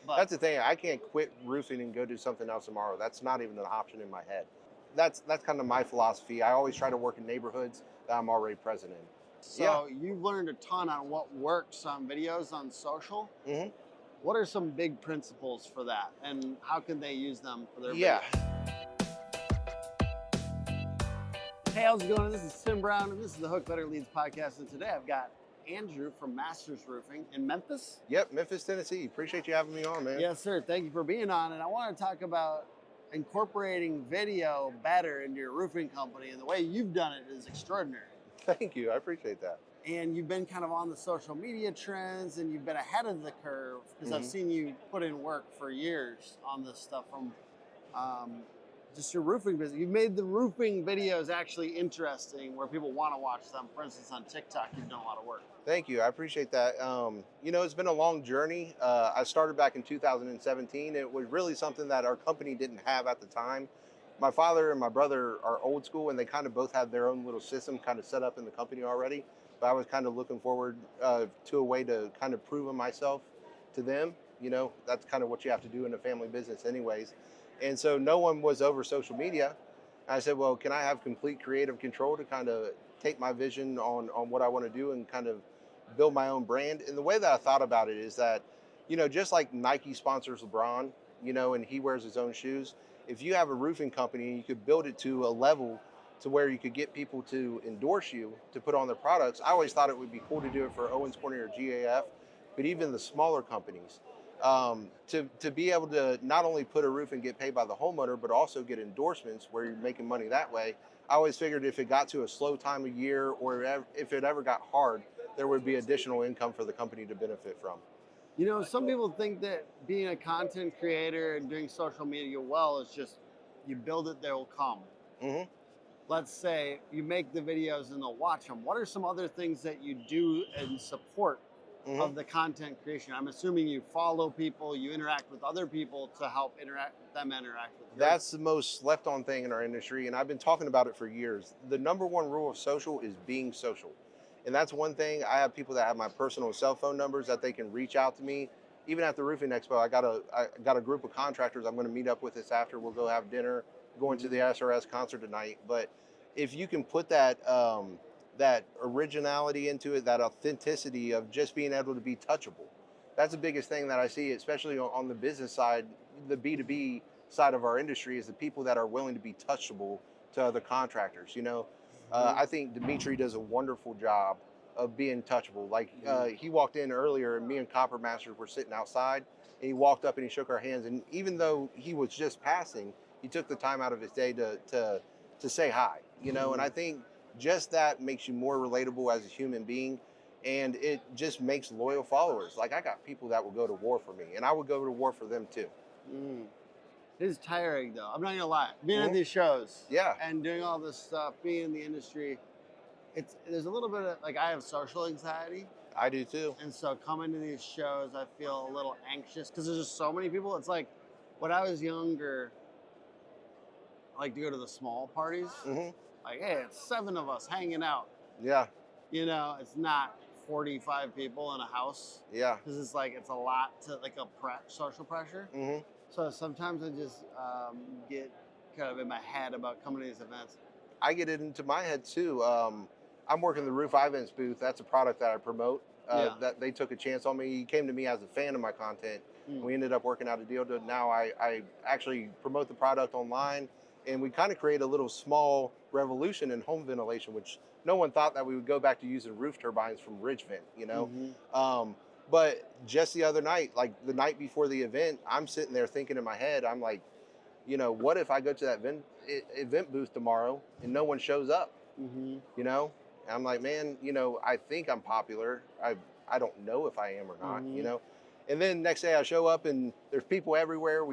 That's the thing. I can't quit roofing and go do something else tomorrow. That's not even an option in my head. That's kind of my philosophy. I always try to work in neighborhoods that I'm already present in. Yeah. So you've learned a ton on what works on videos on social. hmm What are some big principles for that, and how can they use them for their Yeah. videos? Hey, how's it going? This is Tim Brown, and this is the Hook Better Leads podcast. And today I've got Andrew from Masters Roofing in Memphis. Yep. Memphis, Tennessee. Appreciate you having me on, man. Yes, sir. Thank you for being on. And I want to talk about incorporating video better into your roofing company. And the way you've done it is extraordinary. Thank you. I appreciate that. And you've been kind of on the social media trends, and you've been ahead of the curve because I've seen you put in work for years on this stuff from just your roofing business. You've made the roofing videos actually interesting where people want to watch them. For instance, on TikTok, you've done a lot of work. Thank you. I appreciate that. It's been a long journey. I started back in 2017. It was really something that our company didn't have at the time. My father and my brother are old school, and they kind of both had their own little system kind of set up in the company already. But I was kind of looking forward to a way to kind of prove myself to them. That's kind of what you have to do in a family business anyways. And so no one was over social media. I said, well, can I have complete creative control to kind of take my vision on what I want to do and kind of build my own brand? And the way that I thought about it is that, just like Nike sponsors LeBron, and he wears his own shoes, if you have a roofing company, you could build it to a level to where you could get people to endorse you to put on their products. I always thought it would be cool to do it for Owens Corning or GAF, but even the smaller companies, to be able to not only put a roof and get paid by the homeowner, but also get endorsements where you're making money that way. I always figured if it got to a slow time of year or if it ever got hard, there would be additional income for the company to benefit from. Some people think that being a content creator and doing social media well is just you build it, they will come. hmm Let's say you make the videos and they'll watch them. What are some other things that you do in support of the content creation? I'm assuming you follow people, you interact with other people to help interact with you. That's the most slept on thing in our industry, and I've been talking about it for years. The number one rule of social is being social. And that's one thing. I have people that have my personal cell phone numbers that they can reach out to me. Even at the roofing expo, I got a group of contractors I'm going to meet up with this after. We'll go have dinner, going to the SRS concert tonight. But if you can put that originality into it, that authenticity of just being able to be touchable, that's the biggest thing that I see, especially on the business side, the B2B side of our industry, is the people that are willing to be touchable to other contractors. I think Dimitri does a wonderful job of being touchable. Like he walked in earlier, and me and Copper Masters were sitting outside, and he walked up and he shook our hands. And even though he was just passing, he took the time out of his day to say hi. And I think just that makes you more relatable as a human being, and it just makes loyal followers. Like I got people that will go to war for me, and I would go to war for them too. Mm. It is tiring though. I'm not gonna lie. Being at these shows, Yeah. and doing all this stuff, being in the industry, there's a little bit of I have social anxiety, I do too. and so coming to these shows, I feel a little anxious because there's just so many people. It's like when I was younger, I like to go to the small parties. Like, hey, it's 7 of us hanging out. Yeah. It's not 45 people in a house. Yeah. Because it's a lot to social pressure. So sometimes I just get kind of in my head about coming to these events. I get it into my head too. I'm working the Roof Ivents booth. That's a product that I promote. That they took a chance on me. He came to me as a fan of my content. We ended up working out a deal. Now I actually promote the product online, and we kind of create a little small revolution in home ventilation, which no one thought that we would go back to using roof turbines from Ridge Vent. But just the other night, like the night before the event, I'm sitting there thinking in my head, I'm like, what if I go to that event booth tomorrow and no one shows up? And I'm like, man, I think I'm popular. I don't know if I am or not, And then next day I show up and there's people everywhere.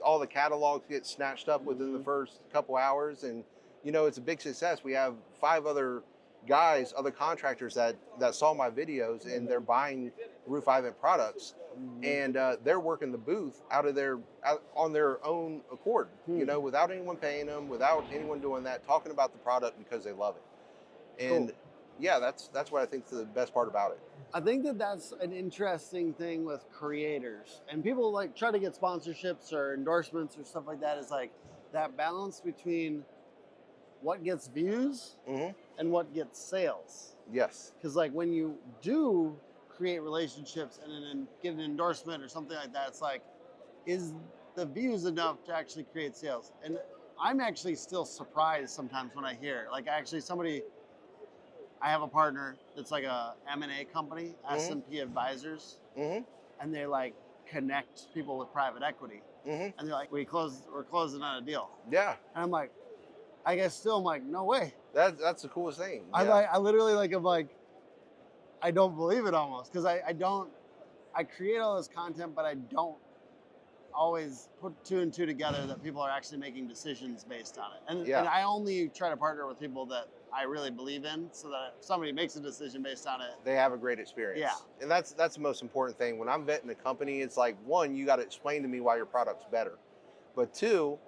All the catalogs get snatched up within the first couple hours, and it's a big success. We have 5 other guys, other contractors that saw my videos, and they're buying Roof Ivent products, and they're working the booth on their own accord, without anyone paying them, without anyone doing that, talking about the product because they love it. And yeah, that's what I think the best part about it. I think that that's an interesting thing with creators and people like try to get sponsorships or endorsements or stuff like that is like that balance between what gets views Hmm. and what gets sales. Yes. Because like when you do create relationships and then get an endorsement or something like that, it's like, is the views enough to actually create sales? And I'm actually still surprised sometimes when I hear like actually somebody I have a partner that's like a M&A company, Hmm. S&P Advisors, Hmm. and they like connect people with private equity. Hmm. And they're like, we're closing on a deal. Yeah, And I'm like, I guess still I'm like, no way. that's the coolest thing. I Yeah. like, I literally like, I'm like, I don't believe it almost because I don't, I create all this content, but I don't always put two and two together that people are actually making decisions based on it. And Yeah. I only try to partner with people that I really believe in so that if somebody makes a decision based on it, They have a great experience. Yeah. And that's the most important thing. When I'm vetting a company, it's like, one, you got to explain to me why your product's better. But two,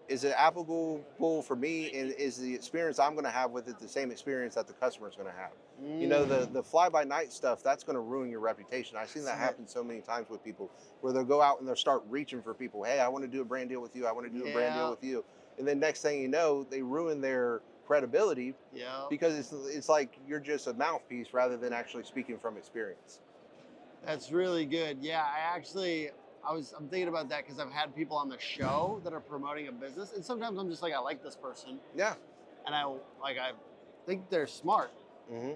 is it applicable for me, and is the experience I'm going to have with it the same experience that the customer's going to have? You know, the fly by night stuff, that's going to ruin your reputation. I've seen that happen so many times with people where they'll go out and they'll start reaching for people. Hey, I want to do a brand deal with you. I want to do a brand deal Yeah. with you. And then next thing you know, they ruin their credibility Yeah, because it's like you're just a mouthpiece rather than actually speaking from experience. that's really good. Yeah, I'm thinking about that because I've had people on the show that are promoting a business, and sometimes I'm just like, I like this person, Yeah. and I think they're smart, Hmm.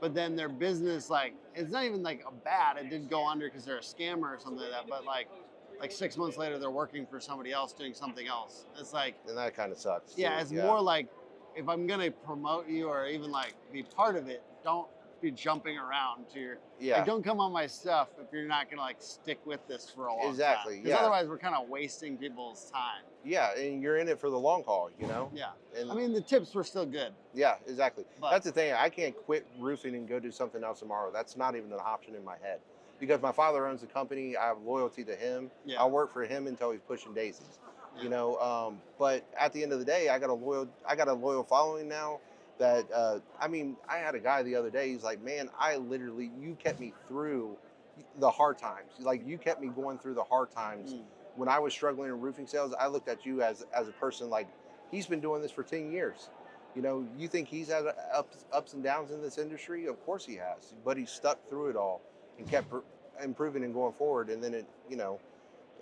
but then their business like it's not even like a bad. It did go under because they're a scammer or something like that. But like 6 months later, they're working for somebody else doing something else. It's like And that kind of sucks. yeah, Too. it's Yeah. more like if I'm gonna promote you or even like be part of it, don't be jumping around to your Yeah. like don't come on my stuff if you're not gonna like stick with this for a long Exactly, time. Because yeah. otherwise we're kind of wasting people's time. Yeah, and you're in it for the long haul, you know? Yeah. And I mean the tips were still good. yeah, exactly. But That's the thing. I can't quit roofing and go do something else tomorrow. That's not even an option in my head. Because my father owns the company, I have loyalty to him. yeah. I'll work for him until he's pushing daisies. Yeah. You know, but at the end of the day, I got a loyal following now. That I mean, I had a guy the other day. He's like, "Man, you kept me through the hard times. Like you kept me going through the hard times Mm. when I was struggling in roofing sales. I looked at you as a person like he's been doing this for 10 years. You know, you think he's had ups and downs in this industry? Of course he has, but he stuck through it all and kept improving and going forward. And then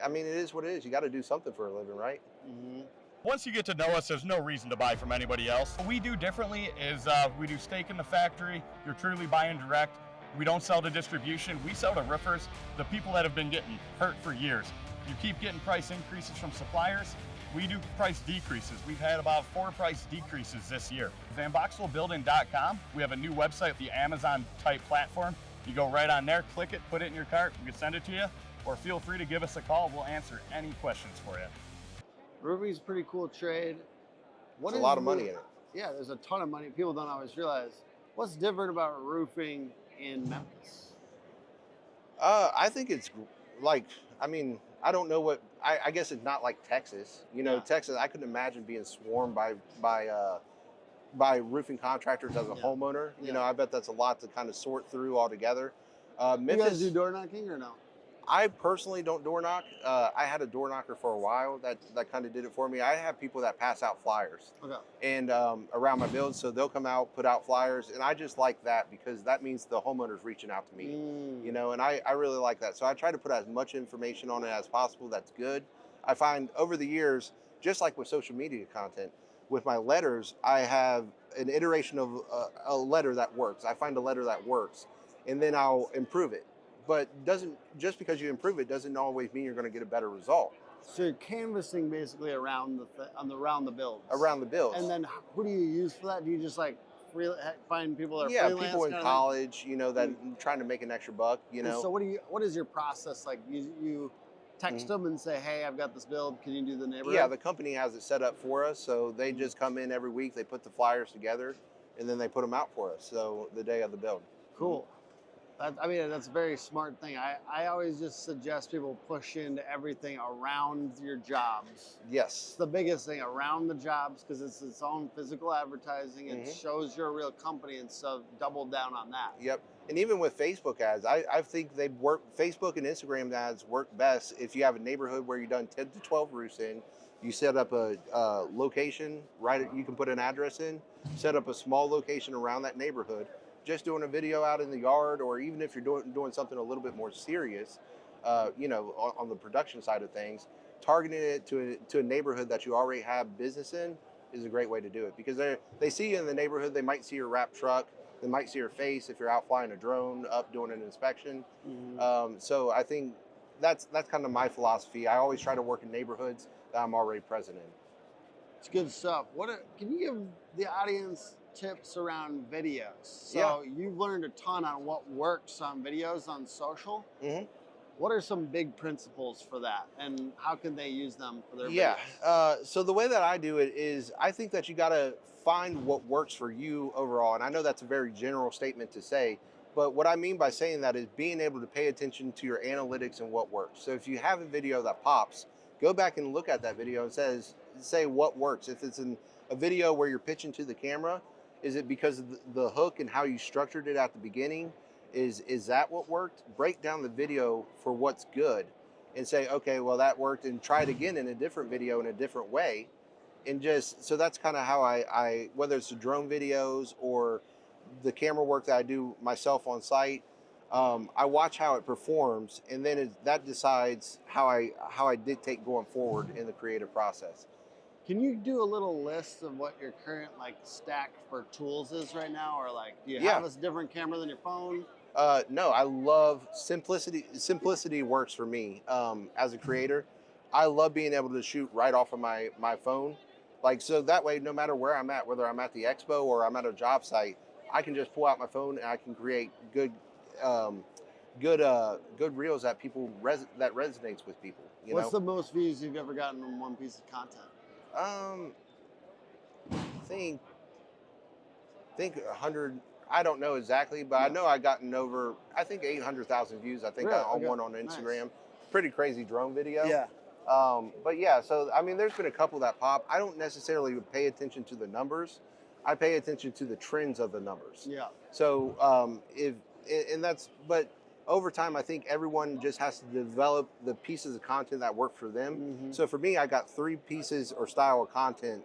I mean, it is what it is. You got to do something for a living, right? Mm-hmm. Once you get to know us, there's no reason to buy from anybody else. What we do differently is we do stake in the factory. You're truly buying direct. We don't sell to distribution. We sell to roofers, the people that have been getting hurt for years. You keep getting price increases from suppliers. We do price decreases. We've had about 4 price decreases this year. VanBoxwellBuilding.com. We have a new website, the Amazon type platform. You go right on there, click it, put it in your cart. We can send it to you, or feel free to give us a call. We'll answer any questions for you. Roofing's a pretty cool trade. There's a lot of money in it. Yeah, there's a ton of money. People don't always realize. What's different about roofing in Memphis? I think it's like, I mean, I don't know I guess it's not like Texas. You know, Yeah. Texas, I couldn't imagine being swarmed by roofing contractors as a Yeah. homeowner. You Yeah. know, I bet that's a lot to kind of sort through altogether. You guys Memphis, do door knocking or no? I personally don't door knock. I had a door knocker for a while that kind of did it for me. I have people that pass out flyers Okay. and around my build, so they'll come out, put out flyers, and I just like that because that means the homeowner's reaching out to me. Mm. You know, and I really like that. So I try to put as much information on it as possible that's good. I find over the years, just like with social media content, with my letters, I have an iteration of a letter that works. I find a letter that works, and then I'll improve it. But doesn't just because you improve it doesn't always mean you're going to get a better result So you're canvassing basically around around the builds. around the builds. And then who do you use for that? Do you just like find people that are yeah, freelance people in kind of college, you know, that trying to make an extra buck. You thing? know, So what is your process like? You text them and say, hey, I've got this build. Can you do the neighborhood? yeah, the company has it set up for us, so they just come in every week. They put the flyers together, and then they put them out for us. So the day of the build. Cool. I mean, that's a very smart thing. I always just suggest people push into everything around your jobs. Yes. It's the biggest thing around the jobs because it's its own physical advertising. It shows you're a real company, and so double down on that. Yep. And even with Facebook ads, I think they work. Facebook and Instagram ads work best if you have a neighborhood where you've done 10 to 12 roofs in. You set up a location, right? You can put an address in, set up a small location around that neighborhood. Just doing a video out in the yard, or even if you're doing something a little bit more serious, on the production side of things, targeting it to a neighborhood that you already have business in is a great way to do it, because they see you in the neighborhood. They might see your wrapped truck. They might see your face if you're out flying a drone up doing an inspection. So I think that's kind of my philosophy. I always try to work in neighborhoods that I'm already present in. It's good stuff. Can you give the audience tips around videos? So you've learned a ton on what works on videos on social. What are some big principles for that, and how can they use them for their videos? So the way that I do it is, I think that you got to find what works for you overall. And I know that's a very general statement to say, but what I mean by saying that is being able to pay attention to your analytics and what works. So if you have a video that pops, go back and look at that video and say what works. If it's a video where you're pitching to the camera, is it because of the hook and how you structured it at the beginning? Is that what worked? Break down the video for what's good and say, okay, well, that worked, and try it again in a different video in a different way. And so that's kind of how I, whether it's the drone videos or the camera work that I do myself on site, I watch how it performs, and then that decides how I dictate going forward in the creative process. Can you do a little list of what your current stack for tools is right now, or do you have a different camera than your phone? No, I love simplicity. Simplicity works for me as a creator. I love being able to shoot right off of my phone. So that way, no matter where I'm at, whether I'm at the expo or I'm at a job site, I can just pull out my phone and I can create good reels that that resonates with people. What's the most views you've ever gotten on one piece of content? Think 100. I don't know exactly, but I know I gotten over, I think 800,000 views. I think really? on one on Instagram. Nice. Pretty crazy drone video. Yeah. But yeah, so I mean, there's been a couple that pop. I don't necessarily pay attention to the numbers. I pay attention to the trends of the numbers. Yeah. So but over time, I think everyone just has to develop the pieces of content that work for them. So for me, I got 3 pieces or style of content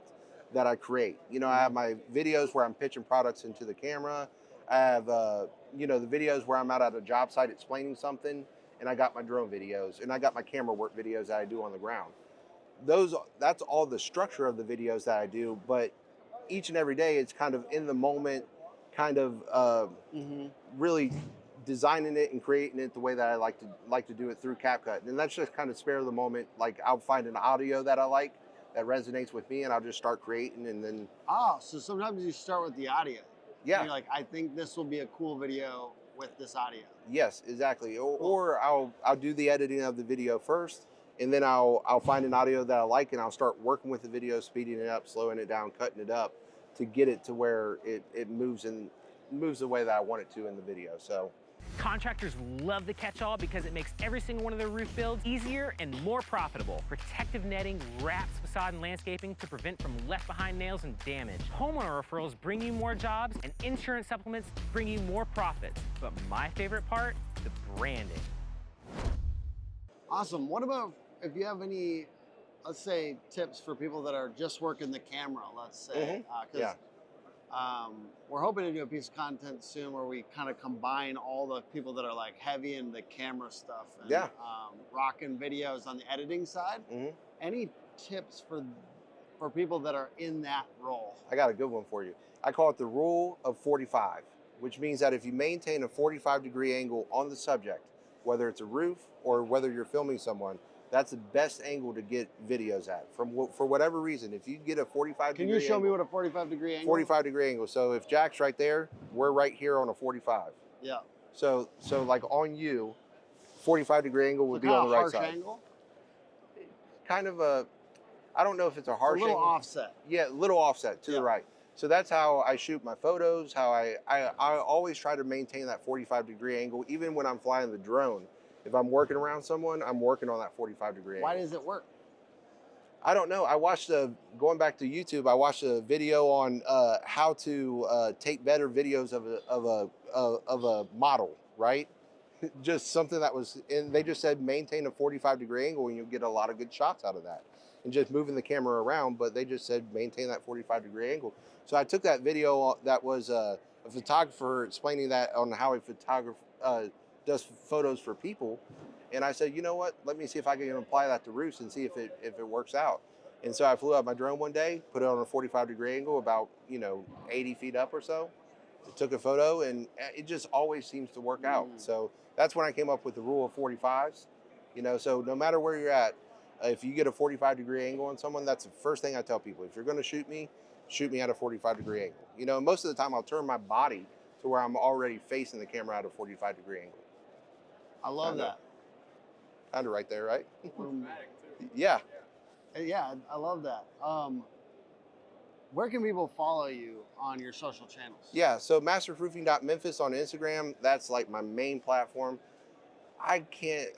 that I create. I have my videos where I'm pitching products into the camera. I have, the videos where I'm out at a job site explaining something, and I got my drone videos, and I got my camera work videos that I do on the ground. That's all the structure of the videos that I do, but each and every day it's kind of in the moment, kind of really designing it and creating it the way that I like to do it through CapCut. And that's just kind of spare of the moment. I'll find an audio that I like that resonates with me, and I'll just start creating, and then. So sometimes you start with the audio. Yeah. And you're like, I think this will be a cool video with this audio. Yes, exactly. Or I'll do the editing of the video first, and then I'll find an audio that I like, and I'll start working with the video, speeding it up, slowing it down, cutting it up to get it to where it moves the way that I want it to in the video. So. Contractors love the catch-all because it makes every single one of their roof builds easier and more profitable. Protective netting wraps facade and landscaping to prevent from left-behind nails and damage. Homeowner referrals bring you more jobs, and insurance supplements bring you more profits. But my favorite part, the branding. Awesome. What about if you have any, let's say, tips for people that are just working the camera, let's say? We're hoping to do a piece of content soon where we kind of combine all the people that are heavy in the camera stuff and rocking videos on the editing side. Any tips for people that are in that role? I got a good one for you. I call it the rule of 45, which means that if you maintain a 45-degree angle on the subject, whether it's a roof or whether you're filming someone, that's the best angle to get videos at. For whatever reason, if you get a 45-degree Can you show me what a 45-degree angle? 45-degree angle. So if Jack's right there, we're right here on a 45. Yeah. So on you, 45-degree angle would be on the right side. Angle? Kind of I don't know if it's a harsh angle. A little angle. offset. Yeah, little offset to the right. So that's how I shoot my photos, how I always try to maintain that 45-degree angle, even when I'm flying the drone. If I'm working around someone, I'm working on that 45-degree angle. Why does it work? I don't know. I watched going back to YouTube. I watched a video on how to take better videos of a model, right? Just something that was, and they just said maintain a 45-degree angle, and you'll get a lot of good shots out of that. And just moving the camera around, but they just said maintain that 45-degree angle. So I took that video that was a photographer explaining that on how a photographer does photos for people. And I said, you know what? Let me see if I can apply that to roofs and see if it works out. And so I flew out my drone one day, put it on a 45-degree angle, about 80 feet up or so. Took a photo, and it just always seems to work out. So that's when I came up with the rule of 45s. So no matter where you're at, if you get a 45-degree angle on someone, that's the first thing I tell people. If you're going to shoot me at a 45-degree angle. Most of the time I'll turn my body to where I'm already facing the camera at a 45-degree angle. I love that. Kind of right there, right? Yeah. Yeah, I love that. Where can people follow you on your social channels? Yeah, so masterroofing.memphis on Instagram. That's like my main platform. I can't,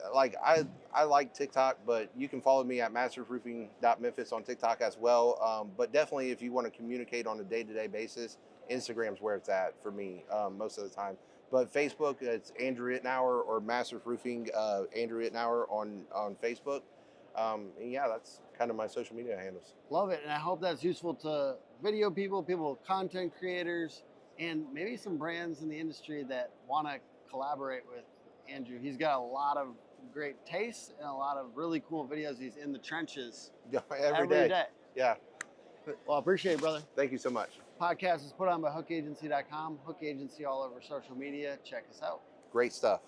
I like TikTok, but you can follow me at masterroofing.memphis on TikTok as well. But definitely, if you want to communicate on a day-to-day basis, Instagram's where it's at for me most of the time. But Facebook, it's Andrew Ittenauer, or Master Roofing Andrew Ittenauer on Facebook. And yeah, that's kind of my social media handles. Love it, and I hope that's useful to video people, content creators, and maybe some brands in the industry that want to collaborate with Andrew. He's got a lot of great taste and a lot of really cool videos. He's in the trenches every day. Yeah. Well, I appreciate it, brother. Thank you so much. Podcast is put on by hookagency.com. Hook Agency all over social media. Check us out. Great stuff.